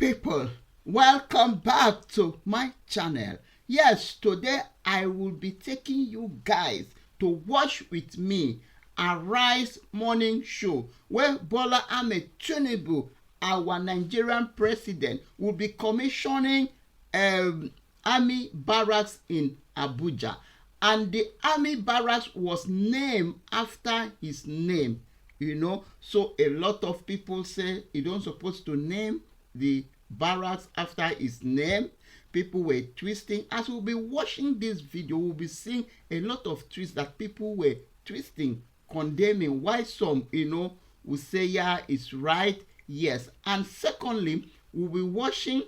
people, welcome back to my channel. Yes, today I will be taking you guys to watch with me Arise morning show where Bola Ahmed Tinubu, our Nigerian president, will be commissioning army barracks in Abuja, and the army barracks was named after his name. So a lot of people say you don't supposed to name the barracks after his name. People were twisting. As we'll be watching this video, we'll be seeing a lot of twists that people were twisting, condemning. Why some, will say, yeah, it's right, yes. And secondly, we'll be watching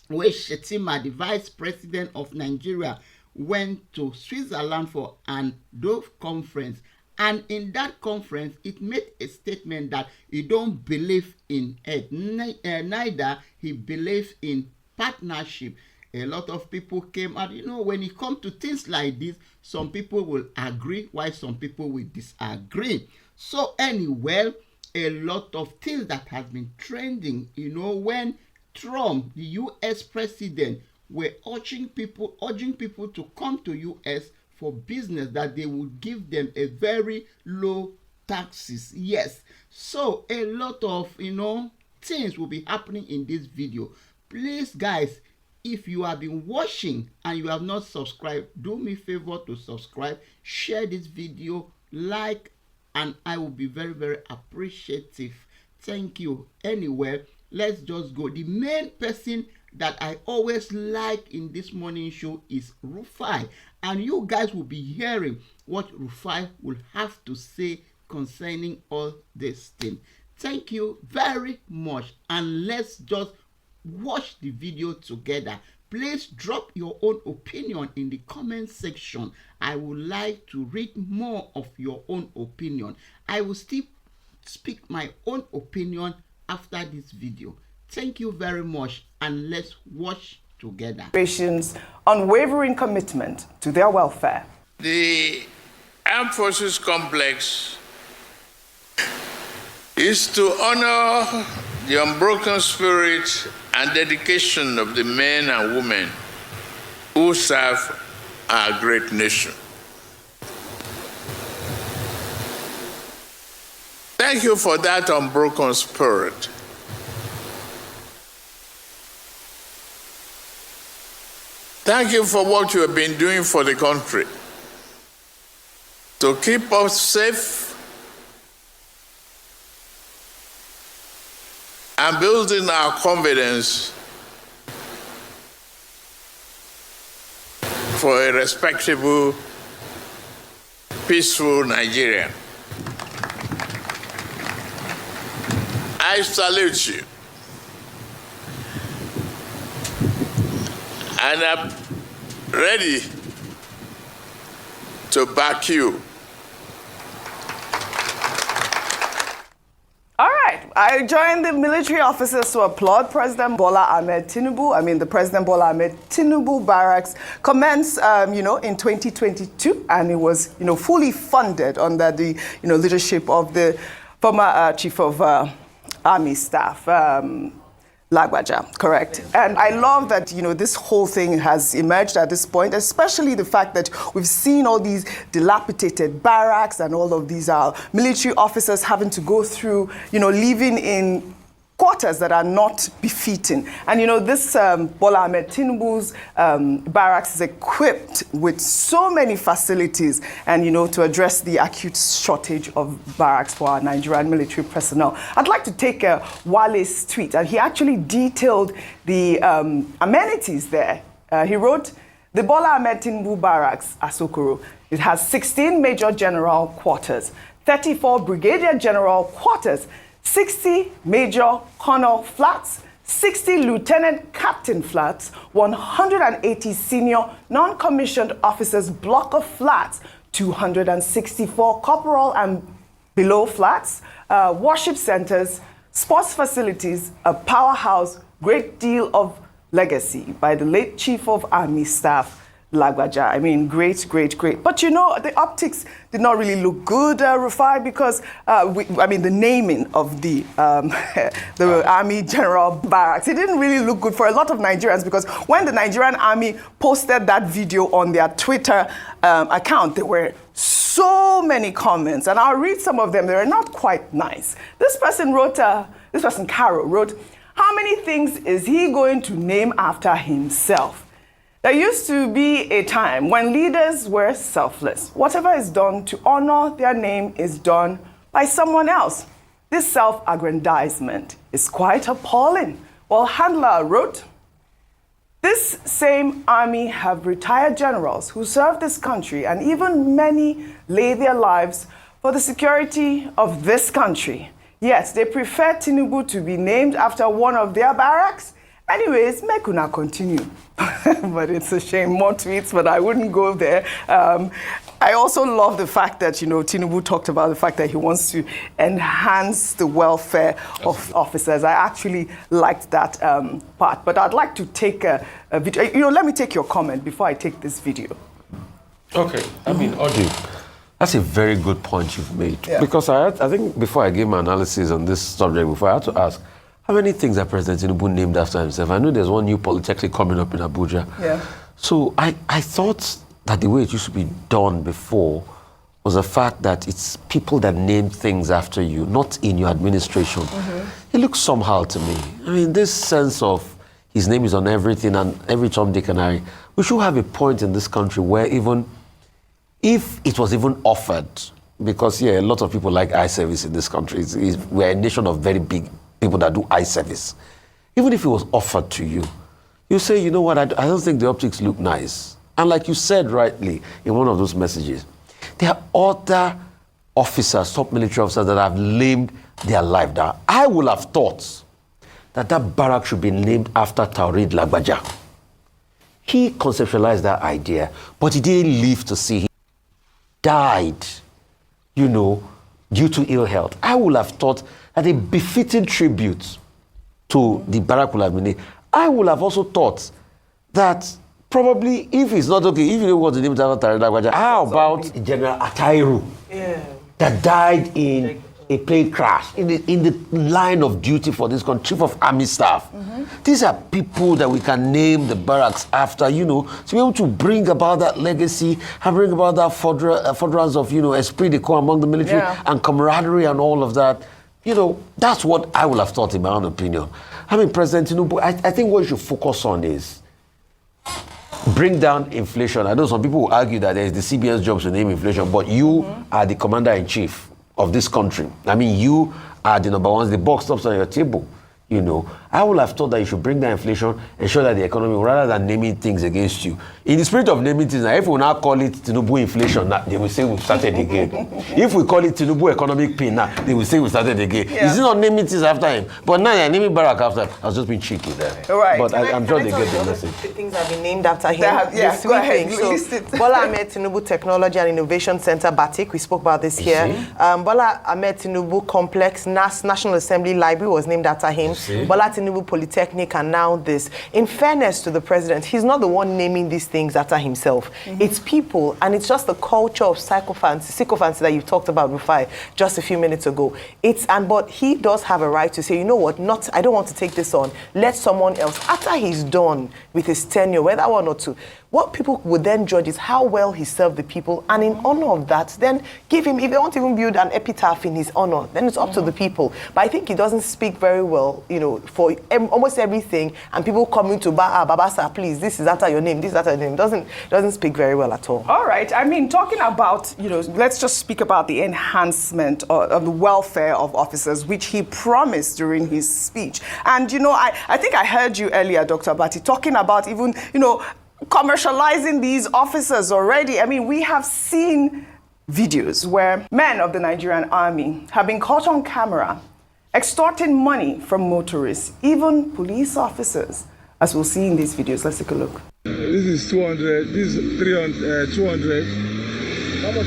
where Shettima, the vice president of Nigeria, went to Switzerland for an Davos conference. And in that conference, it made a statement that he don't believe in it. Neither he believes in partnership. A lot of people came out. When it comes to things like this, some people will agree, while some people will disagree. So anyway, a lot of things that has been trending, when Trump, the U.S. president, were urging people to come to U.S. for business, that they would give them a very low taxes. Yes. So a lot of, things will be happening in this video. Please, guys, if you have been watching and you have not subscribed, do me a favor to subscribe, share this video, like, and I will be very, very appreciative. Thank you. Anyway, let's just go. The main person that I always like in this morning show is Rufai. And you guys will be hearing what Rufai will have to say concerning all this thing. Thank you very much. And let's just watch the video together. Please drop your own opinion in the comment section. I would like to read more of your own opinion. I will still speak my own opinion after this video. Thank you very much, and let's watch together. Unwavering commitment to their welfare. The Armed Forces Complex is to honor the unbroken spirit and dedication of the men and women who serve our great nation. Thank you for that unbroken spirit. Thank you for what you have been doing for the country to keep us safe and building our confidence for a respectable, peaceful Nigeria. I salute you. And I'm ready to back you. All right, I joined the military officers to applaud President Bola Ahmed Tinubu. The President Bola Ahmed Tinubu barracks commenced, in 2022, and it was, fully funded under the, leadership of the former Chief of Army Staff, Lagbaja, correct. And I love that, this whole thing has emerged at this point, especially the fact that we've seen all these dilapidated barracks and all of these military officers having to go through, living in quarters that are not befitting. And, this Bola Ahmed Tinubu's barracks is equipped with so many facilities and, to address the acute shortage of barracks for our Nigerian military personnel. I'd like to take Wale's tweet, and he actually detailed the amenities there. He wrote, the Bola Ahmed Tinubu barracks, Asokoro, it has 16 major general quarters, 34 brigadier general quarters, 60 major colonel flats, 60 lieutenant captain flats, 180 senior non-commissioned officers block of flats, 264 corporal and below flats, worship centers, sports facilities, a powerhouse, great deal of legacy by the late Chief of Army Staff, Lagbaja. I mean, great, great, great. But you know, the optics did not really look good, Rufai, because the naming of the Army General Barracks, it didn't really look good for a lot of Nigerians, because when the Nigerian Army posted that video on their Twitter account, there were so many comments, and I'll read some of them. They were not quite nice. This person, Carol, wrote, "How many things is he going to name after himself? There used to be a time when leaders were selfless. Whatever is done to honor their name is done by someone else. This self-aggrandizement is quite appalling." While Handler wrote, "This same army have retired generals who served this country, and even many lay their lives for the security of this country. Yet they prefer Tinubu to be named after one of their barracks. Anyways, make una continue." But it's a shame, more tweets, but I wouldn't go there. I also love the fact that, you know, Tinubu talked about the fact that he wants to enhance the welfare of officers. I actually liked that part, but I'd like to take a video. You know, let me take your comment before I take this video. Okay, I mean, Audie, that's a very good point you've made. Yeah. Because I think before I gave my analysis on this subject, before I had to ask, how many things are President Tinubu named after himself? I know there's one new polytechnic coming up in Abuja. Yeah. So I thought that the way it used to be done before was the fact that it's people that name things after you, not in your administration. It looks somehow to me. I mean, this sense of his name is on everything and every Tom, Dick, and Harry. We should have a point in this country where even if it was even offered, because a lot of people like eye service in this country. We're a nation of very big people that do eye service. Even if it was offered to you, you say, you know what, I don't think the optics look nice. And like you said rightly in one of those messages, there are other officers, top military officers, that have named their life down. I would have thought that barrack should be named after Taurid Lagbaja. He conceptualized that idea, but he didn't live to see him. Died, you know, due to ill health. I would have thought that a befitting tribute to the barrack would have been named. I would have also thought that probably, if it's not okay, if you don't want to name it after Taurid Lagbaja, how about General Atairu that died in a plane crash in the line of duty for this country, Chief of Army Staff. These are people that we can name the barracks after, you know, to be able to bring about that legacy and bring about that furtherance of, you know, esprit de corps among the military and camaraderie and all of that. You know, that's what I would have thought in my own opinion. I mean, President Tinubu, I think what you should focus on is bring down inflation. I know some people will argue that there is the CBN's job to name inflation, but you are the commander-in-chief of this country. I mean, you are the number one, the buck stops on your table. You know, I would have thought that you should bring down inflation, ensure that the economy, rather than naming things against you. In the spirit of naming things, if we now call it Tinubu inflation, they will say we've started again. If we call it Tinubu economic pain, they will say we started again. Is it not naming things after him? But now they're naming Barrack after. I was just being cheeky there. Right. But I'm sure they get the message. Things have been named after him. Go ahead. So, Bola Ahmed Tinubu Technology and Innovation Center, BATIC, we spoke about this here. Bola Ahmed Tinubu Complex, National Assembly Library was named after him. Bola Tinubu Polytechnic, and now this. In fairness to the president, he's not the one naming these things after himself. It's people, and it's just the culture of sycophancy that you talked about, Rufai, just a few minutes ago. But he does have a right to say, you know what, I don't want to take this on. Let someone else, after he's done with his tenure, whether one or two, what people would then judge is how well he served the people, and in honor of that, then give him, if they want to even build an epitaph in his honor, then it's up to the people. But I think he doesn't speak very well, you know, for almost everything, and people coming to Babasa, please, this is after your name, this is after your name, doesn't speak very well at all. All right, I mean, talking about, you know, let's just speak about the enhancement of the welfare of officers, which he promised during his speech. And, you know, I think I heard you earlier, Dr. Bati, talking about even, you know, commercializing these officers already. I mean, we have seen videos where men of the Nigerian army have been caught on camera extorting money from motorists, even police officers, as we'll see in these videos. Let's take a look. This is 200, this is 300, 200. How much?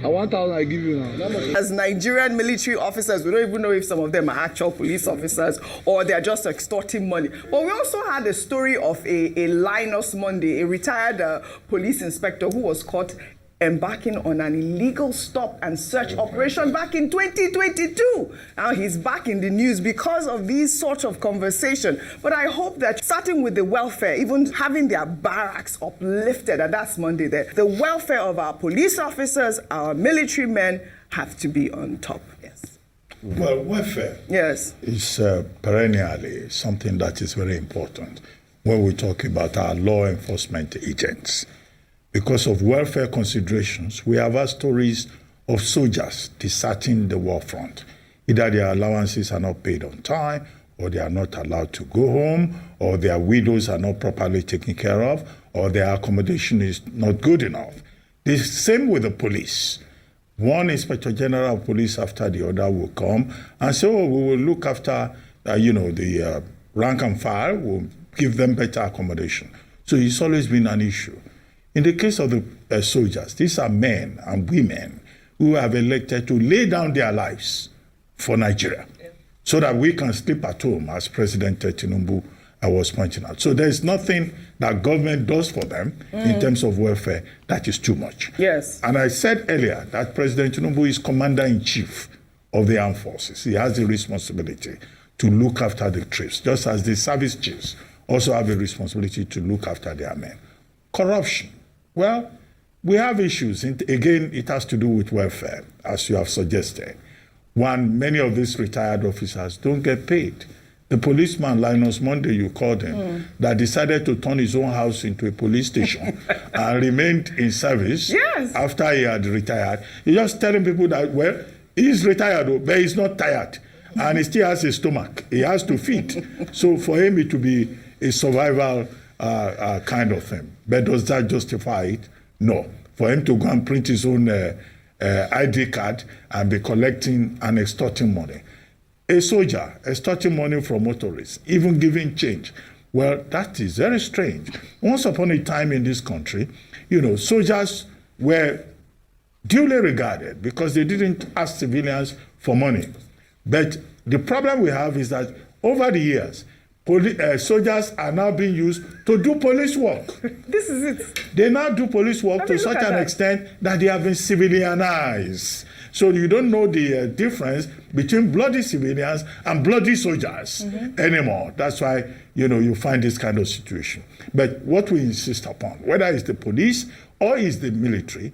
1,000 I give you now. As Nigerian military officers, we don't even know if some of them are actual police officers or they're just extorting money. But we also had a story of a Linus Monday, a retired police inspector who was caught embarking on an illegal stop and search operation back in 2022. Now he's back in the news because of these sort of conversation. But I hope that starting with the welfare, even having their barracks uplifted, and that's Monday there, the welfare of our police officers, our military men have to be on top. Yes. Well, welfare is perennially something that is very important when we talk about our law enforcement agents. Because of welfare considerations, we have had stories of soldiers deserting the war front. Either their allowances are not paid on time, or they are not allowed to go home, or their widows are not properly taken care of, or their accommodation is not good enough. The same with the police. One Inspector General of Police after the other will come and say, oh, we will look after, the rank and file, we'll give them better accommodation. So it's always been an issue. In the case of the soldiers, these are men and women who have elected to lay down their lives for Nigeria so that we can sleep at home, as President Tinubu was pointing out. So there's nothing that government does for them in terms of welfare that is too much. Yes. And I said earlier that President Tinubu is Commander-in-Chief of the armed forces. He has the responsibility to look after the troops, just as the service chiefs also have a responsibility to look after their men. Corruption. Well, we have issues. Again, it has to do with welfare, as you have suggested. One, many of these retired officers don't get paid. The policeman, Linus Monday, you called him, that decided to turn his own house into a police station and remained in service after he had retired. He's just telling people that, well, he's retired, but he's not tired. And he still has a stomach. He has to feed. So for him, it will be a survival kind of thing. But does that justify it? No. For him to go and print his own ID card and be collecting and extorting money. A soldier extorting money from motorists, even giving change. Well, that is very strange. Once upon a time in this country, soldiers were duly regarded because they didn't ask civilians for money. But the problem we have is that over the years, soldiers are now being used to do police work. This is it. They now do police work to such an extent that they have been civilianized. So you don't know the difference between bloody civilians and bloody soldiers anymore. That's why, you find this kind of situation. But what we insist upon, whether it's the police or it's the military,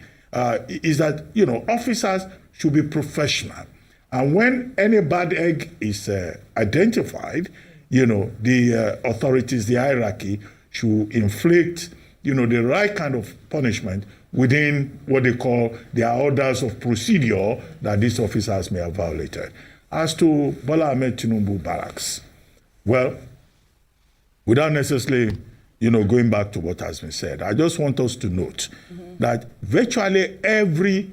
is that, officers should be professional. And when any bad egg is identified, the authorities, the hierarchy, should inflict, the right kind of punishment within what they call their orders of procedure that these officers may have violated. As to Bola Ahmed Tinubu barracks, well, without necessarily, going back to what has been said, I just want us to note that virtually every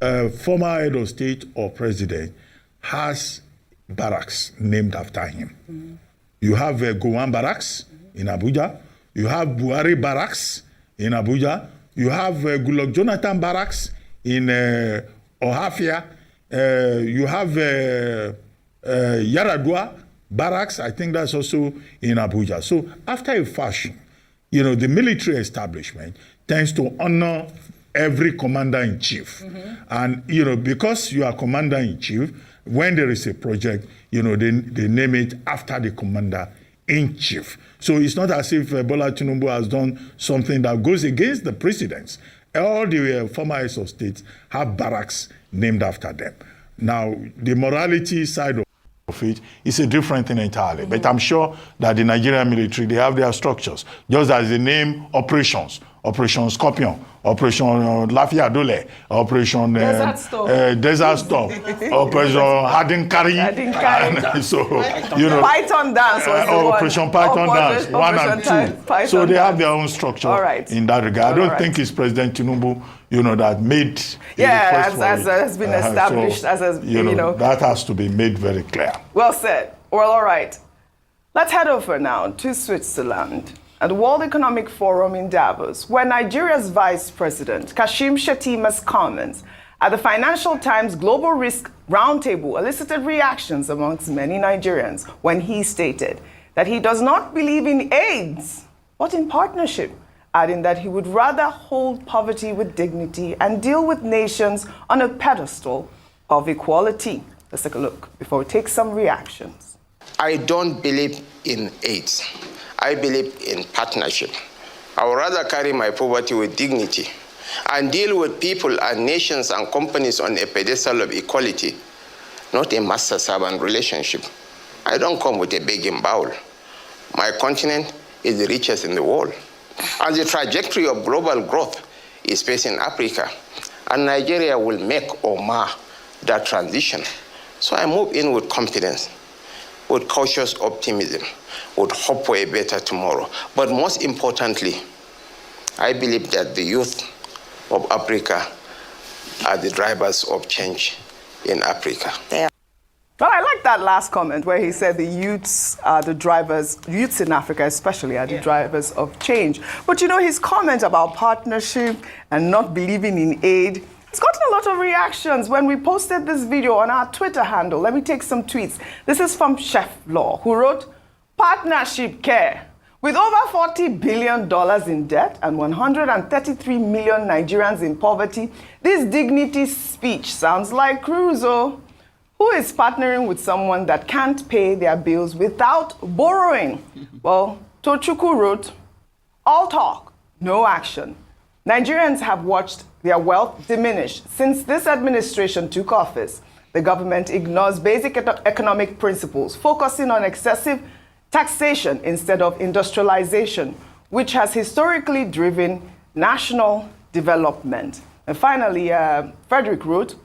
former head of state or president has barracks named after him. You have Gowon Barracks in Abuja. You have Buhari Barracks in Abuja. You have Goodluck Jonathan Barracks in Ohafia. You have Yaradua Barracks, I think that's also in Abuja. So after a fashion, the military establishment tends to honor every commander-in-chief. And, because you are commander-in-chief, when there is a project, they name it after the commander-in-chief. So it's not as if Bola Tinubu has done something that goes against the precedents. All the former heads of states have barracks named after them. Now, the morality side of it is a different thing entirely. But I'm sure that the Nigerian military, they have their structures. Just as the name operations, Operation Scorpion, Operation Lafia Dole, Operation Desert Storm, Operation Harden Carry. So, Python Dance was Operation Python Dance, 1 and 2. So they have their own structure in that regard. I don't think it's President Tinubu, that made as has been established. That has to be made very clear. Well said. Well, all right. Let's head over now to Switzerland. At the World Economic Forum in Davos, where Nigeria's Vice President, Kashim Shettima's comments at the Financial Times Global Risk Roundtable elicited reactions amongst many Nigerians when he stated that he does not believe in AIDS, but in partnership, adding that he would rather hold poverty with dignity and deal with nations on a pedestal of equality. Let's take a look before we take some reactions. I don't believe in AIDS. I believe in partnership. I would rather carry my poverty with dignity and deal with people and nations and companies on a pedestal of equality, not a master-servant relationship. I don't come with a begging bowl. My continent is the richest in the world. And the trajectory of global growth is facing Africa, and Nigeria will make or mar that transition. So I move in with confidence, with cautious optimism, with hope for a better tomorrow. But most importantly, I believe that the youth of Africa are the drivers of change in Africa. Well, I like that last comment where he said the youths are the drivers, youths in Africa especially are the drivers of change. But you know, his comment about partnership and not believing in aid, it's gotten a lot of reactions when we posted this video on our Twitter handle. Let me take some tweets. This is from Chef Law, who wrote, "Partnership care. With over $40 billion in debt and 133 million Nigerians in poverty, this dignity speech sounds like Crusoe. Who is partnering with someone that can't pay their bills without borrowing?" Well, Tochukwu wrote, "All talk, no action. Nigerians have watched their wealth diminish since this administration took office. The government ignores basic economic principles, focusing on excessive taxation instead of industrialization, which has historically driven national development." And finally, Frederick wrote,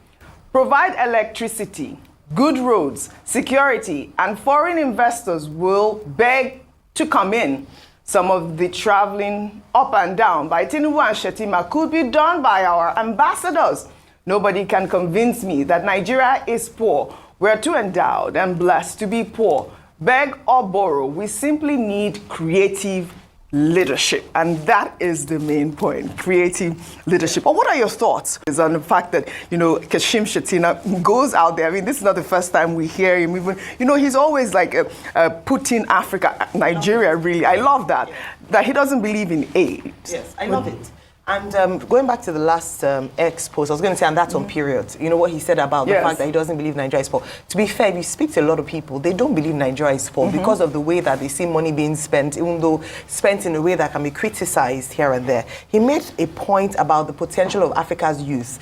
"Provide electricity, good roads, security, and foreign investors will beg to come in. Some of the traveling up and down by Tinubu and Shettima could be done by our ambassadors. Nobody can convince me that Nigeria is poor. We're too endowed and blessed to be poor. Beg or borrow, we simply need creative leadership." And that is the main point, creative leadership. But what are your thoughts on the fact that, you know, Kashim Shettima goes out there? I mean, this is not the first time we hear him. Even, you know, he's always like putting Africa, Nigeria, really. I love that, that he doesn't believe in aid. Yes, I love it. And going back to the last X post, I was going to say, and that's on period. You know what he said about the fact that he doesn't believe Nigeria is poor. To be fair, if you speak to a lot of people, they don't believe Nigeria is poor because of the way that they see money being spent, even though spent in a way that can be criticized here and there. He made a point about the potential of Africa's youth.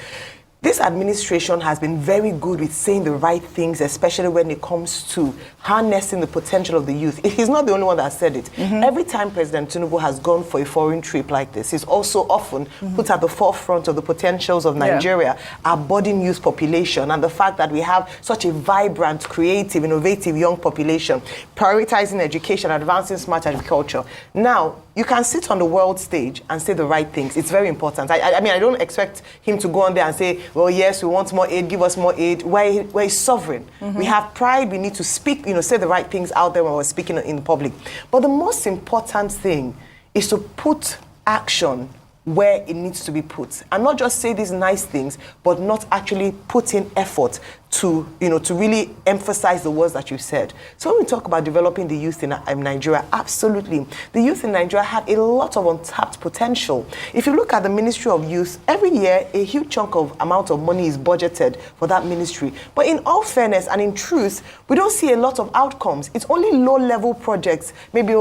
This administration has been very good with saying the right things, especially when it comes to harnessing the potential of the youth. He's not the only one that said it. Every time President Tinubu has gone for a foreign trip like this, he's also often put at the forefront of the potentials of Nigeria, our budding youth population, and the fact that we have such a vibrant, creative, innovative young population, prioritizing education, advancing smart agriculture. Now, you can sit on the world stage and say the right things. It's very important. I mean, I don't expect him to go on there and say, well, yes, we want more aid, give us more aid. We're sovereign. We have pride. We need to speak, you know, say the right things out there when we're speaking in public. But the most important thing is to put action where it needs to be put. And not just say these nice things, but not actually put in effort to, you know, to really emphasize the words that you said. So when we talk about developing the youth in Nigeria, absolutely. The youth in Nigeria have a lot of untapped potential. If you look at the Ministry of Youth, every year a huge chunk of amount of money is budgeted for that ministry. But in all fairness and in truth, we don't see a lot of outcomes. It's only low-level projects, maybe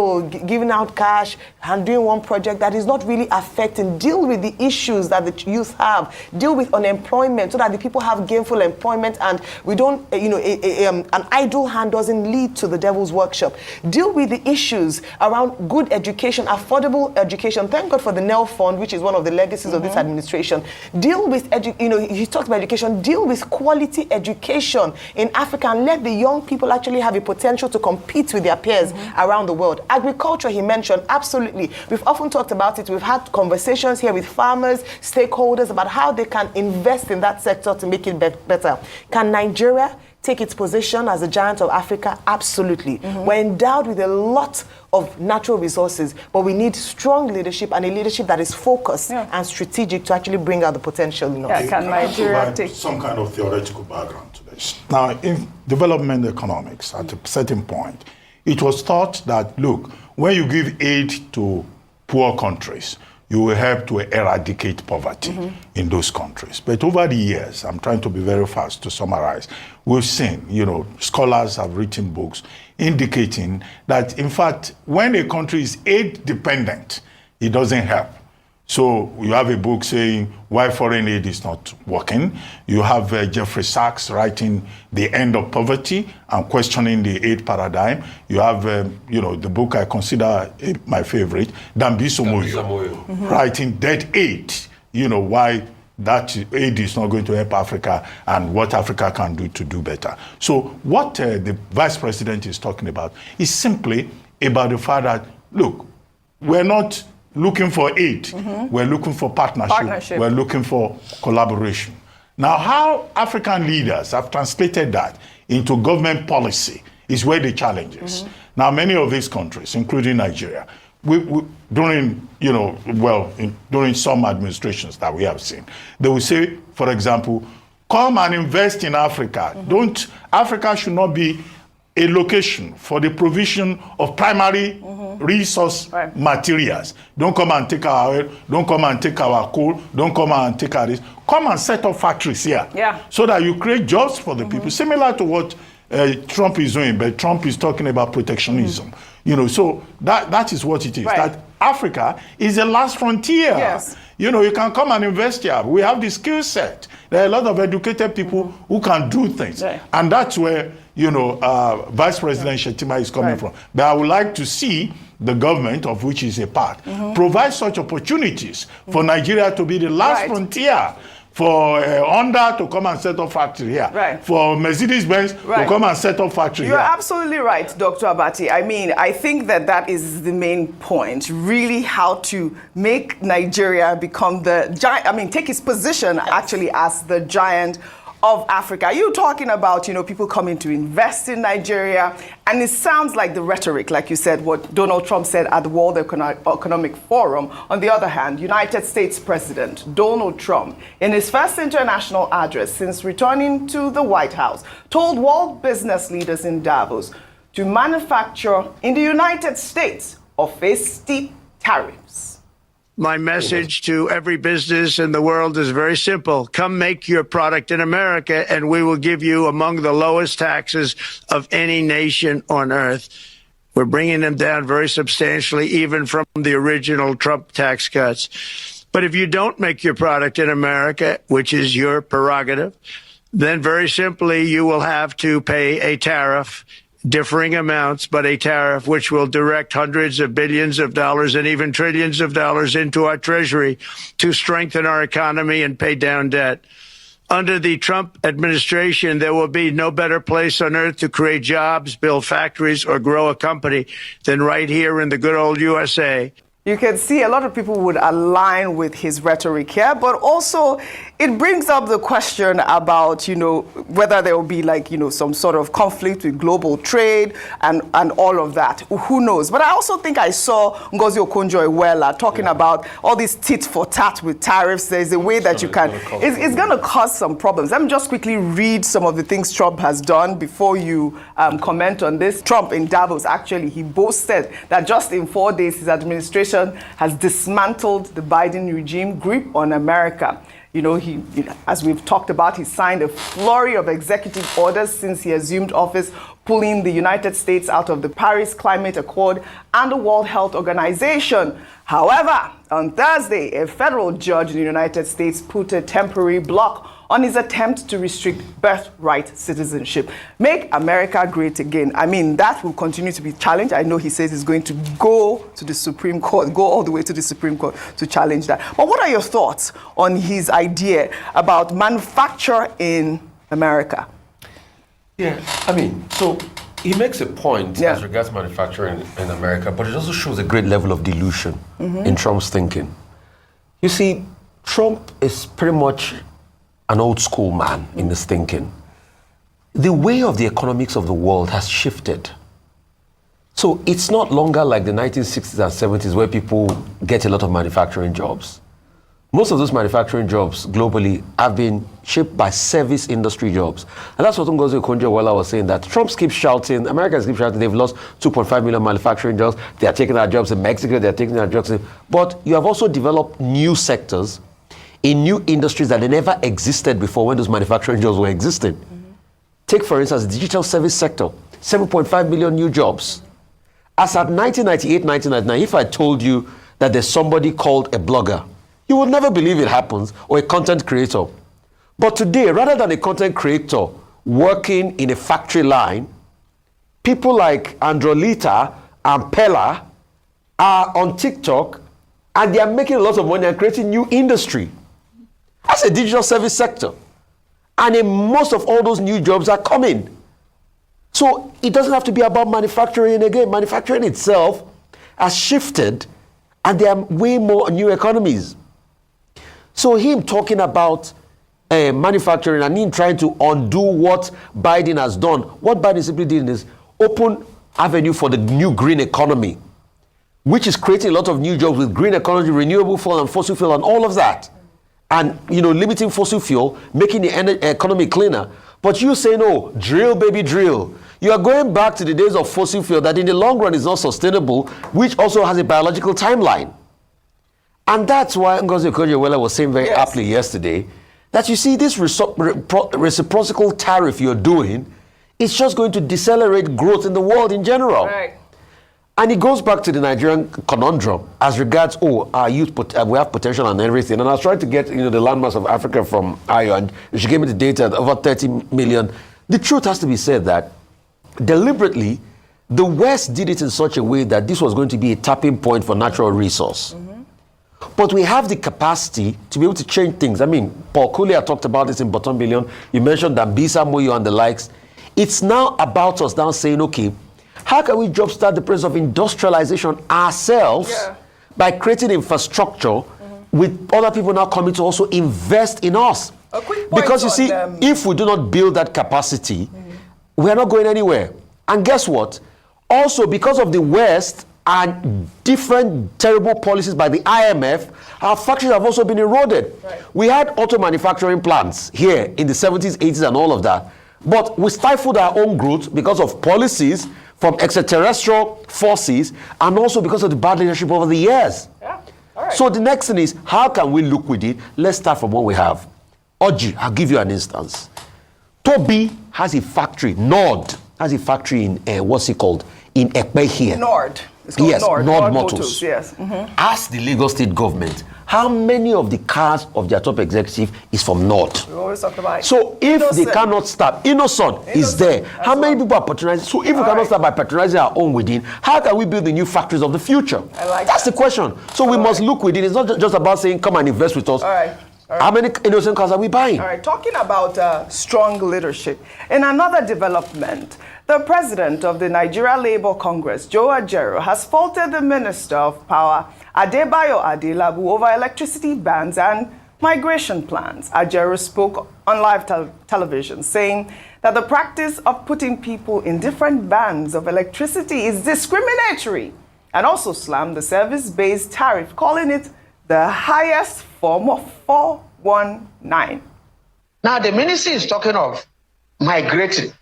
giving out cash and doing one project that is not really affecting. Deal with the issues that the youth have. Deal with unemployment so that the people have gainful employment and we don't, an idle hand doesn't lead to the devil's workshop. Deal with the issues around good education, affordable education. Thank God for the NEL Fund, which is one of the legacies of this administration. Deal with, he talked about education. Deal with quality education in Africa and let the young people actually have a potential to compete with their peers around the world. Agriculture, he mentioned, absolutely. We've often talked about it. We've had conversations here with farmers, stakeholders about how they can invest in that sector to make it better. Can Nigeria take its position as a giant of Africa? Absolutely. We're endowed with a lot of natural resources, but we need strong leadership and a leadership that is focused and strategic to actually bring out the potential in us. Yeah, can Nigeria take some kind of theoretical background to this? Now, in development economics, at a certain point, it was thought that, look, when you give aid to poor countries, you will help to eradicate poverty in those countries. But over the years, I'm trying to be very fast to summarize, we've seen, scholars have written books indicating that, in fact, when a country is aid dependent, it doesn't help. So you have a book saying why foreign aid is not working. You have Jeffrey Sachs writing The End of Poverty and questioning the aid paradigm. You have, the book I consider my favorite, Dambiso Moyo, writing Dead Aid, why that aid is not going to help Africa and what Africa can do to do better. So what the Vice President is talking about is simply about the fact that, look, we're not looking for aid. We're looking for partnership. We're looking for collaboration. Now, how African leaders have translated that into government policy is where the challenge is. Now, many of these countries, including Nigeria, during some administrations that we have seen, they will say, for example, come and invest in Africa. Africa should not be a location for the provision of primary resource materials. Don't come and take our oil, don't come and take our coal, don't come and take our this. Come and set up factories here so that you create jobs for the people, similar to what Trump is doing, but Trump is talking about protectionism. So that is what it is. That Africa is the last frontier. Yes. You can come and invest here. We have the skill set. There are a lot of educated people who can do things. And that's where, Vice President Shettima is coming from. But I would like to see the government, of which is a part, provide such opportunities for Nigeria to be the last frontier, for Honda to come and set up factory here, for Mercedes-Benz to come and set up factory You're here. absolutely right, Dr. Abati. I mean, I think that is the main point, really how to make Nigeria become the giant, take its position actually as the giant of Africa. You're talking about, people coming to invest in Nigeria, and it sounds like the rhetoric, like you said, what Donald Trump said at the World Economic Forum. On the other hand, United States President Donald Trump, in his first international address since returning to the White House, told world business leaders in Davos to manufacture in the United States or face steep tariffs. My message to every business in the world is very simple. Come make your product in America, and we will give you among the lowest taxes of any nation on earth. We're bringing them down very substantially, even from the original Trump tax cuts. But if you don't make your product in America, which is your prerogative, then very simply you will have to pay a tariff, differing amounts, but a tariff which will direct hundreds of billions of dollars and even trillions of dollars into our treasury to strengthen our economy and pay down debt. Under the Trump administration, there will be no better place on earth to create jobs, build factories, or grow a company than right here in the good old USA. You can see a lot of people would align with his rhetoric here, but also it brings up the question about, whether there will be some sort of conflict with global trade and all of that. Who knows? But I also think I saw Ngozi Okonjo-Iweala talking about all these tit for tat with tariffs. There's a way that you can, it's going to cause some problems. Let me just quickly read some of the things Trump has done before you comment on this. Trump in Davos, actually, he boasted that just in 4 days, his administration has dismantled the Biden regime grip on America. As we've talked about, he signed a flurry of executive orders since he assumed office, pulling the United States out of the Paris Climate Accord and the World Health Organization. However, on Thursday, a federal judge in the United States put a temporary block on his attempt to restrict birthright citizenship. Make America great again. That will continue to be challenged. I know he says he's going to go to the Supreme Court, go all the way to the Supreme Court to challenge that. But what are your thoughts on his idea about manufacture in America? Yeah, so he makes a point as regards manufacturing in America, but it also shows a great level of delusion in Trump's thinking. You see, Trump is pretty much an old school man in his thinking. the way of the economics of the world has shifted. So it's not longer like the 1960s and 70s where people get a lot of manufacturing jobs. Most of those manufacturing jobs globally have been shaped by service industry jobs. And that's what Ngozi Okonjo-Iweala was saying, that Trump keeps shouting, Americans keep shouting, they've lost 2.5 million manufacturing jobs, they are taking our jobs in Mexico, they are taking our jobs in... But you have also developed new sectors in new industries that they never existed before when those manufacturing jobs were existing. Take, for instance, the digital service sector, 7.5 million new jobs. As at 1998, 1999, if I told you that there's somebody called a blogger, you would never believe it happens, or a content creator. But today, rather than a content creator working in a factory line, people like Androlita and Pella are on TikTok, and they are making a lot of money and creating new industry. That's a digital service sector. And in most of all those new jobs are coming. So it doesn't have to be about manufacturing again. Manufacturing itself has shifted, and there are way more new economies. So him talking about manufacturing and him trying to undo what Biden has done, what Biden simply did is open avenue for the new green economy, which is creating a lot of new jobs with green economy, renewable fuel and fossil fuel and all of that. And, you know, limiting fossil fuel, making the economy cleaner. But you say, no, drill, baby, drill. You are going back to the days of fossil fuel that in the long run is not sustainable, which also has a biological timeline. And that's why Ngozi Okonjo-Iweala was saying very aptly yesterday that you see this reciprocal tariff you're doing, it's just going to decelerate growth in the world in general. Right. And it goes back to the Nigerian conundrum as regards, our youth, we have potential and everything. And I was trying to get, the landmass of Africa from Ayo, and she gave me the data, over 30 million. The truth has to be said that deliberately, the West did it in such a way that this was going to be a tapping point for natural resource. But we have the capacity to be able to change things. I mean, Paul Kulia talked about this in Bottom Billion. You mentioned Dambisa Moyo and the likes. It's now about us now saying, okay, how can we jumpstart the process of industrialization ourselves by creating infrastructure with other people now coming to also invest in us? A quick point because you see, on, if we do not build that capacity, we're not going anywhere. And guess what? Also, because of the West and different terrible policies by the IMF, our factories have also been eroded. Right. We had auto manufacturing plants here in the 70s, 80s, and all of that. But we stifled our own growth because of policies from extraterrestrial forces and also because of the bad leadership over the years. Yeah. All right. So the next thing is, how can we look with it? Let's start from what we have. Oji, I'll give you an instance. Toby has a factory, Nord has a factory in, what's it called? In Ekpe here. Nord. It's called Nord Motors. Yes. Ask the Lagos State government, how many of the cars of their top executive is from Nord? We always talk about so if Innocent. they cannot start, Innocent is there. How many people are patronizing? So if we cannot start by patronizing our own within, how can we build the new factories of the future? That's the question. So we must look within. It's not just about saying, come and invest with us. All right. How many innocent cars are we buying? All right, talking about strong leadership. In another development, the president of the Nigeria Labour Congress, Joe Ajaero, has faulted the Minister of Power, Adebayo Adelabu, over electricity bans and migration plans. Ajaero spoke on live television, saying that the practice of putting people in different bands of electricity is discriminatory, and also slammed the service-based tariff, calling it the highest form of 419. Now, the ministry is talking of migrating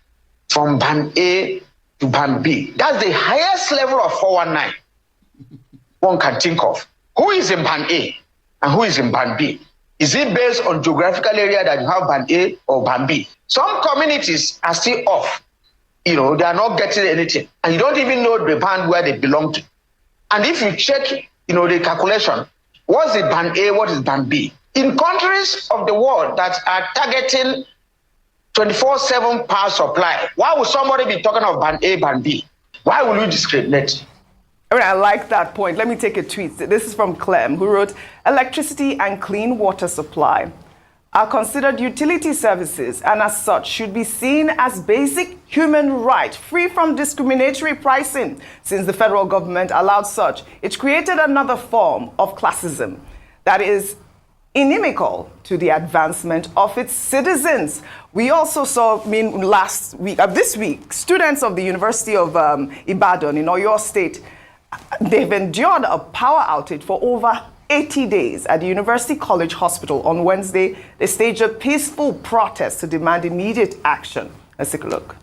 from band A to band B. That's the highest level of 419 one can think of. Who is in band A and who is in band B? Is it based on geographical area that you have band A or band B? Some communities are still off. They are not getting anything. And you don't even know the band where they belong to. And if you check, the calculation, what's the band A, what is band B? In countries of the world that are targeting 24/7 power supply, why would somebody be talking of band A, band B? Why will you discriminate? I like that point. Let me take a tweet. This is from Clem, who wrote, electricity and clean water supply are considered utility services and as such should be seen as basic human right, free from discriminatory pricing. Since the federal government allowed such, it created another form of classism. That is inimical to the advancement of its citizens. We also saw, this week, students of the University of Ibadan in Oyo State, they've endured a power outage for over 80 days at the University College Hospital. On Wednesday, they staged a peaceful protest to demand immediate action. Let's take a look.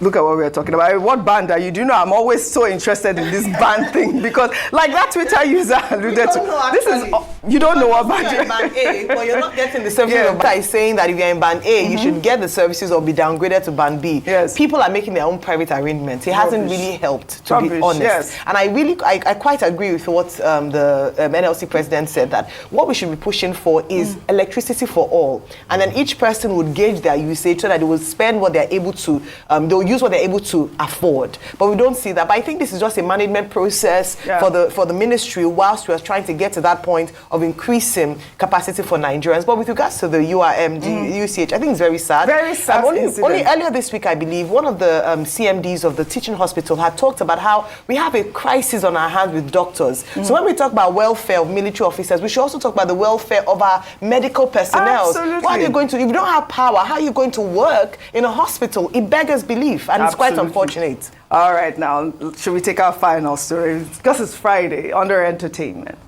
Look at what we're talking about. What band are you? Do you know I'm always so interested in this band thing because, like that Twitter user alluded to, this is you don't know what band you're in band A, but you're not getting the services of band. Is saying that if you're in band A, you should get the services or be downgraded to band B. Yes. People are making their own private arrangements. It hasn't really helped, to be honest. Yes. And I quite agree with what the NLC president said, that what we should be pushing for is electricity for all, and then each person would gauge their usage so that they will spend what they're able to. They'll use what they're able to afford, but we don't see that. But I think this is just a management process for the ministry whilst we are trying to get to that point of increasing capacity for Nigerians. But with regards to the URM, the UCH, I think it's very sad. Very sad. Only earlier this week, I believe, one of the CMDs of the teaching hospital had talked about how we have a crisis on our hands with doctors. So when we talk about welfare of military officers, we should also talk about the welfare of our medical personnel. Absolutely. What are you going to, if you don't have power, how are you going to work in a hospital? It beggars belief, and it's quite unfortunate. All right, now, should we take our final story? Because it's Friday, under entertainment.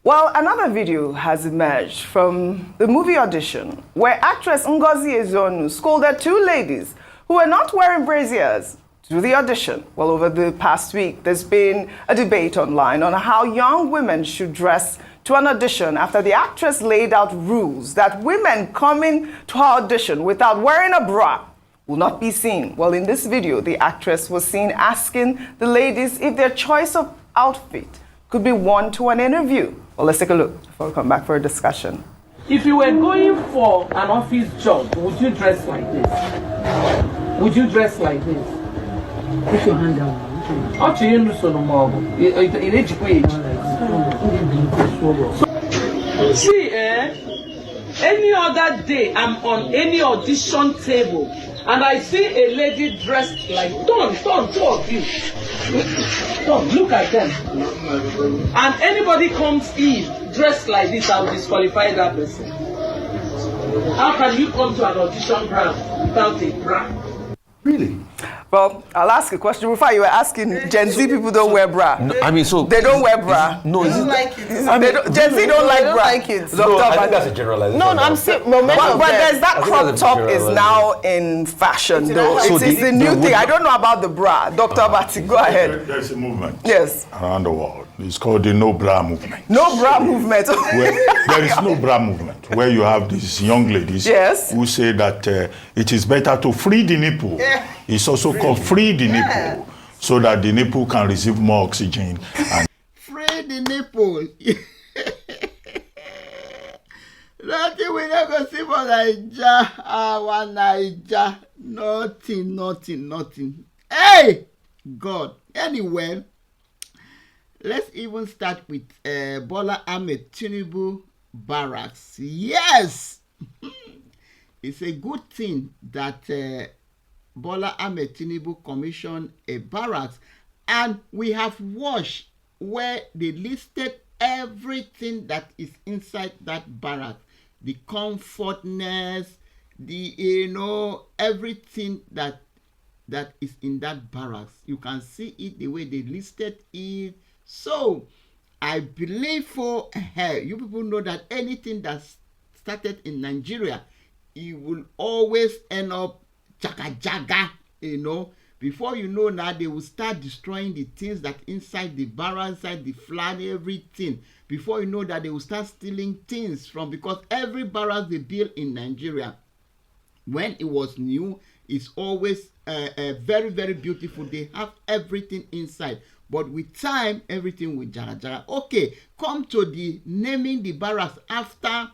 Well, another video has emerged from the movie Audition, where actress Ngozi Ezonu scolded two ladies who were not wearing braziers to the audition. Well, over the past week, there's been a debate online on how young women should dress to an audition after the actress laid out rules that women coming to her audition without wearing a bra will not be seen. Well, in this video, the actress was seen asking the ladies if their choice of outfit could be worn to an interview. Well, let's take a look before we come back for a discussion. If you were going for an office job, would you dress like this? Would you dress like this? Put your hand down. See, any other day I'm on any audition table and I see a lady dressed like, two of you. Look at them. And anybody comes in dressed like this, I'll disqualify that person. How can you come to an audition ground without a bra? Really? Well, I'll ask a question. Rufai, you were asking Gen Z people don't wear bra. No, I mean, so... They don't wear bra. No, they don't like it. Gen Z don't like bra. Like it. No, I think that's a generalization. No, I'm saying... But there's that crop top is now in fashion, though. So it's the new thing. I don't know about the bra. Dr. Bati, go ahead. There's a movement around the world. It's called the No Bra Movement. No Bra Movement. There is no bra movement, where you have these young ladies who say that it is better to free the nipple. It's also called free the nipple, so that the nipple can receive more oxygen. And free the nipple. Nothing we never see for Naija, our Naija. Nothing. Hey, God. Anyway, let's even start with Bola Ahmed Tinubu Barracks. Yes, it's a good thing that Bola Ahmed Tinubu commissioned a barracks, and we have watched where they listed everything that is inside that barracks, the comfortness, everything that is in that barracks. You can see it the way they listed it. So I believe for you people know that anything that started in Nigeria, it will always end up jaga, Before you know now, they will start destroying the things that inside the barracks, inside the flat, everything. Before you know that, they will start stealing things from, because every barracks they built in Nigeria, when it was new, it's always very, very beautiful. They have everything inside. But with time, everything will jaga. Okay, come to the naming the barracks after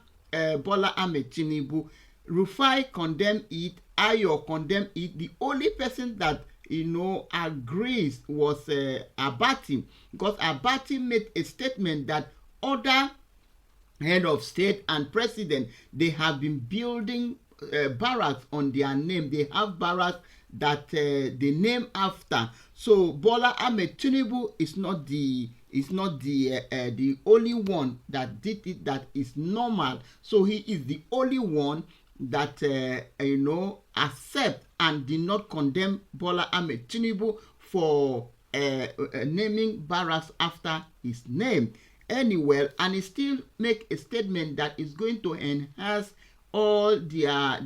Bola Ahmed Tinubu. Rufai condemned it. Ayo condemned it. The only person that agrees was Abati, because Abati made a statement that other head of state and president, they have been building barracks on their name. They have barracks that they name after. So Bola Ahmed Tinubu is not the only one that did it. That is normal. So he is the only one that accept and did not condemn Bola Ahmed Tinubu for naming barracks after his name. Anyway, and he still make a statement that is going to enhance all their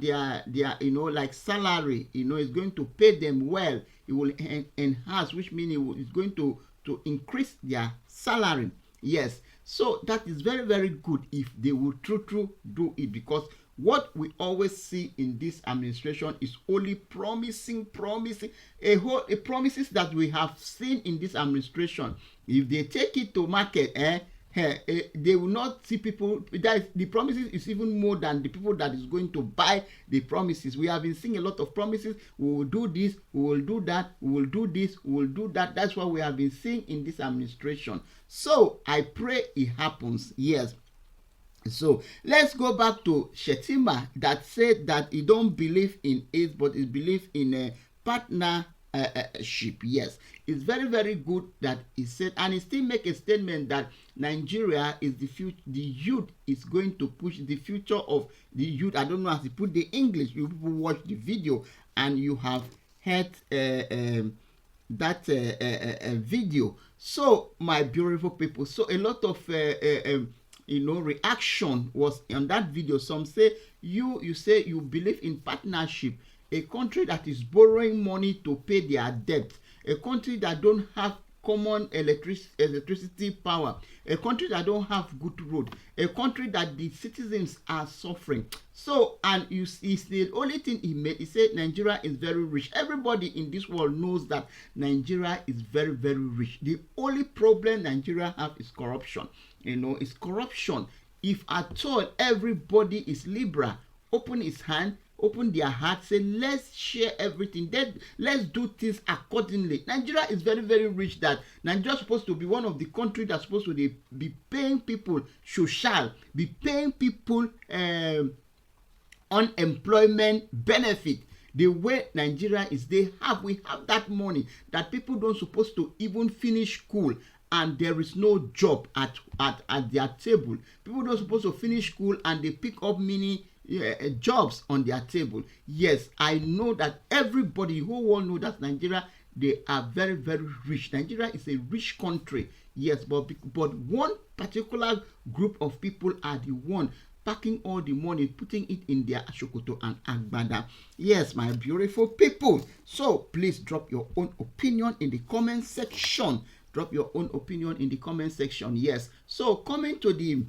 like salary. It's going to pay them well. It will enhance, which means it's going to increase their salary. Yes, so that is very, very good if they will true do it, because what we always see in this administration is only promising promises that we have seen in this administration. If they take it to market, they will not see people. The promises is even more than the people that is going to buy the promises. We have been seeing a lot of promises. We will do this, we will do that, we will do this, we will do that. That's what we have been seeing in this administration. So I pray it happens. Yes. So let's go back to Shettima, that said that he don't believe in it, but he believes in a partnership. Yes, it's very, very good that he said, and he still make a statement that Nigeria is the future. The youth is going to push the future of the youth. I don't know how to put the English. You people watch the video and you have heard that video. So my beautiful people, so a lot of reaction was on that video. Some say you say you believe in partnership, a country that is borrowing money to pay their debt, a country that don't have common electricity power, a country that don't have good road, a country that the citizens are suffering. So, and it's the only thing he made. He said Nigeria is very rich. Everybody in this world knows that Nigeria is very, very rich. The only problem Nigeria have is corruption. It's corruption. If at all everybody is liberal, open his hand, open their heart, say let's share everything, then let's do things accordingly. Nigeria is very, very rich. That Nigeria is supposed to be one of the countries that's supposed to be paying people social, be paying people unemployment benefit. The way Nigeria is, we have that money that people don't supposed to even finish school, and there is no job at their table. People don't supposed to finish school and they pick up many jobs on their table. Yes, I know that everybody who will know that Nigeria, they are very, very rich. Nigeria is a rich country. Yes, but one particular group of people are the one packing all the money, putting it in their ashokoto and agbada. Yes, my beautiful people. So please drop your own opinion in the comment section. Drop your own opinion in the comment section. Yes. So coming to the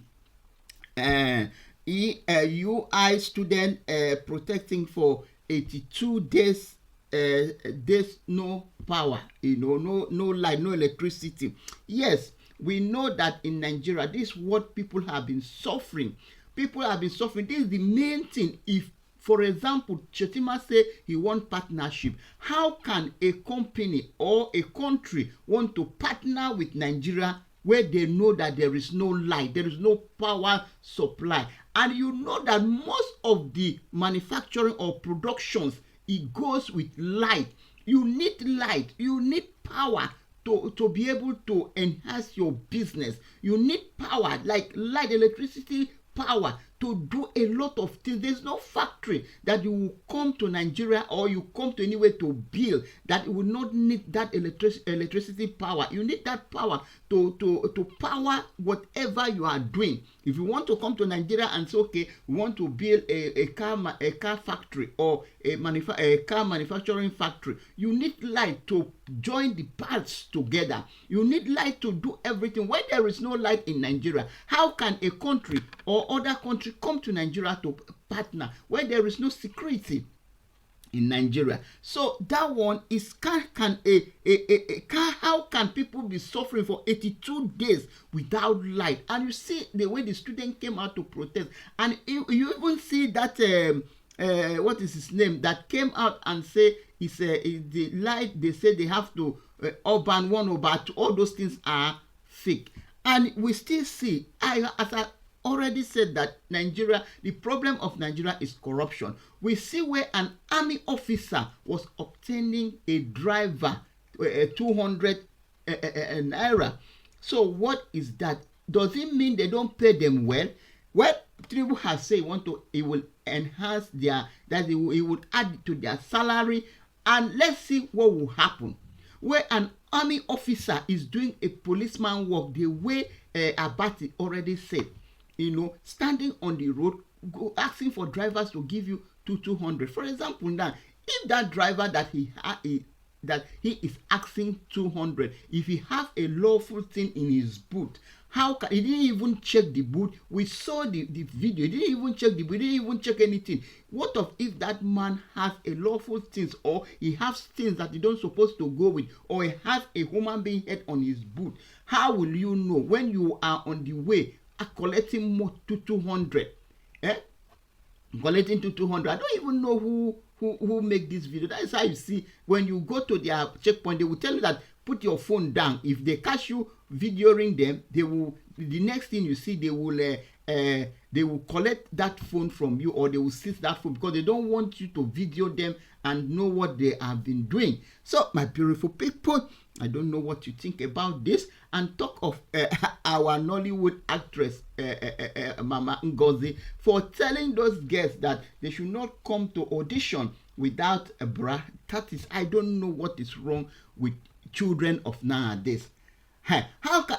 UI student protecting for 82 days, there's no power, no light, no electricity. Yes, we know that in Nigeria, this is what people have been suffering. People have been suffering. This is the main thing. If, for example, Shettima say he wants partnership, how can a company or a country want to partner with Nigeria where they know that there is no light, there is no power supply? And you know that most of the manufacturing or productions, it goes with light. You need light, you need power to be able to enhance your business. You need power, like light, electricity, power to do a lot of things. There's no factory that you will come to Nigeria or you come to anywhere to build that will not need that electricity power. You need that power to power whatever you are doing. If you want to come to Nigeria and say, okay, we want to build a car factory or a car manufacturing factory, you need light to join the parts together. You need light to do everything. When there is no light in Nigeria, how can a country or other country come to Nigeria to partner when there is no security in Nigeria? So that one is how can people be suffering for 82 days without light? And you see the way the students came out to protest, and you even see that what is his name, that came out and say it's the light. They say they have to urban 1 over 2. All those things are fake, and we still see. As I already said, that Nigeria, the problem of Nigeria is corruption. We see where an army officer was obtaining a driver 200 naira. So what is that? Does it mean they don't pay them well? Well, Tinubu has said he will enhance their, that he will add to their salary, and let's see what will happen. Where an army officer is doing a policeman work the way Abati already said, standing on the road, asking for drivers to give you 200. For example, now, if that driver that he is asking 200, if he have a lawful thing in his boot, how can he didn't even check the boot? We saw the video. He didn't even check the boot. He didn't even check anything. What of if that man has a lawful things, or he has things that he don't supposed to go with, or he has a human being head on his boot? How will you know when you are on the way collecting more to 200? Collecting to 200. I don't even know who make this video. That is how you see when you go to their checkpoint, they will tell you that put your phone down. If they catch you videoing them, they will, the next thing you see, they will collect that phone from you, or they will seize that phone, because they don't want you to video them and know what they have been doing. So my beautiful people, I don't know what you think about this. And talk of our Nollywood actress, Mama Ngozi, for telling those girls that they should not come to audition without a bra. That is, I don't know what is wrong with children of nowadays. How can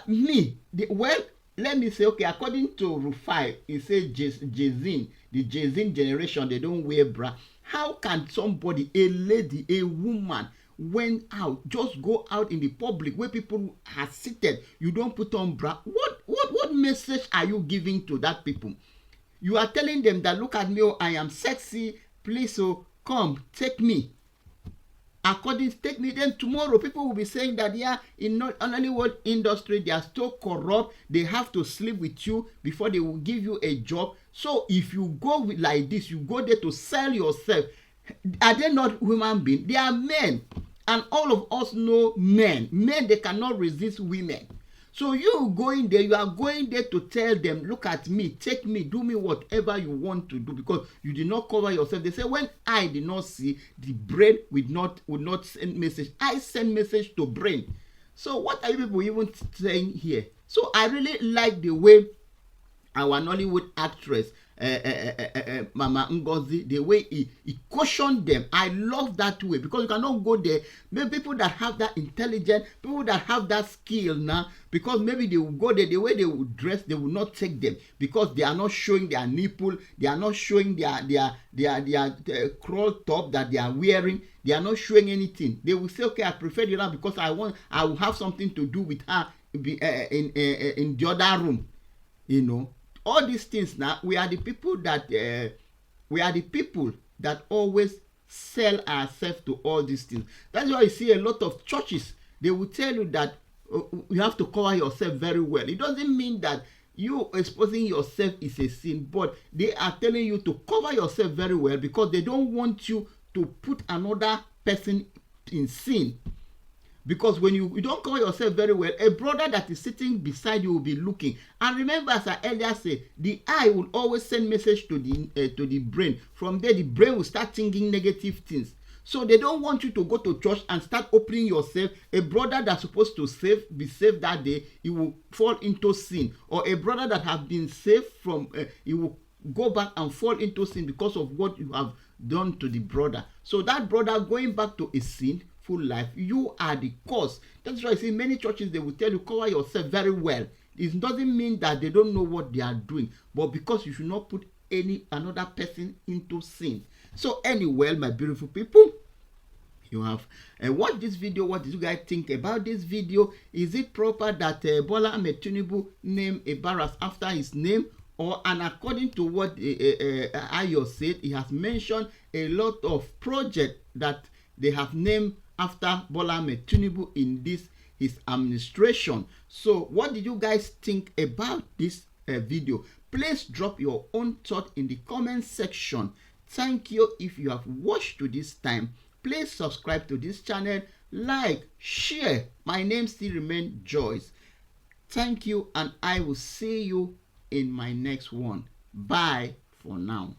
well, let me say, okay, according to Rufai, he said the Jay-Z generation, they don't wear bra. How can somebody, a lady, a woman, went out, just go out in the public where people are seated, you don't put on bra? What message are you giving to that people? You are telling them that, look at me, oh, I am sexy, please, oh, come, take me. Take me, then tomorrow people will be saying that, yeah, in Nollywood industry, they are so corrupt, they have to sleep with you before they will give you a job. So if you go with like this, you go there to sell yourself. Are they not human beings? They are men. And all of us know men. Men, they cannot resist women. So you going there, you are going there to tell them, look at me, take me, do me whatever you want to do, because you did not cover yourself. They say, when I did not see, the brain would not send message. I send message to brain. So what are you people even saying here? So I really like the way our Nollywood actress, Mama Ngozi, the way he cautioned them. I love that way, because you cannot go there. Maybe people that have that intelligence, people that have that skill now, because maybe they will go there, the way they will dress, they will not take them, because they are not showing their nipple, they are not showing their crawl top that they are wearing, they are not showing anything. They will say, okay, I prefer the other because I will have something to do with her in the other room, All these things now, we are the people that always sell ourselves to all these things. That's why you see a lot of churches, they will tell you that you have to cover yourself very well. It doesn't mean that you exposing yourself is a sin, but they are telling you to cover yourself very well, because they don't want you to put another person in sin. Because when you don't cover yourself very well, a brother that is sitting beside you will be looking. And remember, as I earlier said, the eye will always send message to the brain. From there, the brain will start thinking negative things. So they don't want you to go to church and start opening yourself. A brother that's supposed to be saved that day, he will fall into sin. Or a brother that have been saved from, he will go back and fall into sin because of what you have done to the brother. So that brother going back to a sin, full life, you are the cause. That's why I see many churches, they will tell you cover yourself very well. It doesn't mean that they don't know what they are doing, but because you should not put another person into sin. So anyway, my beautiful people, you have watched this video. What did you guys think about this video? Is it proper that Bola Ahmed Tinubu name a barracks after his name? And according to what Ayo said, he has mentioned a lot of projects that they have named after Bola Ahmed Tinubu in his administration. So what did you guys think about this video? Please drop your own thought in the comment section. Thank you if you have watched to this time. Please subscribe to this channel, like, share. My name still remains Joyce. Thank you, and I will see you in my next one. Bye for now.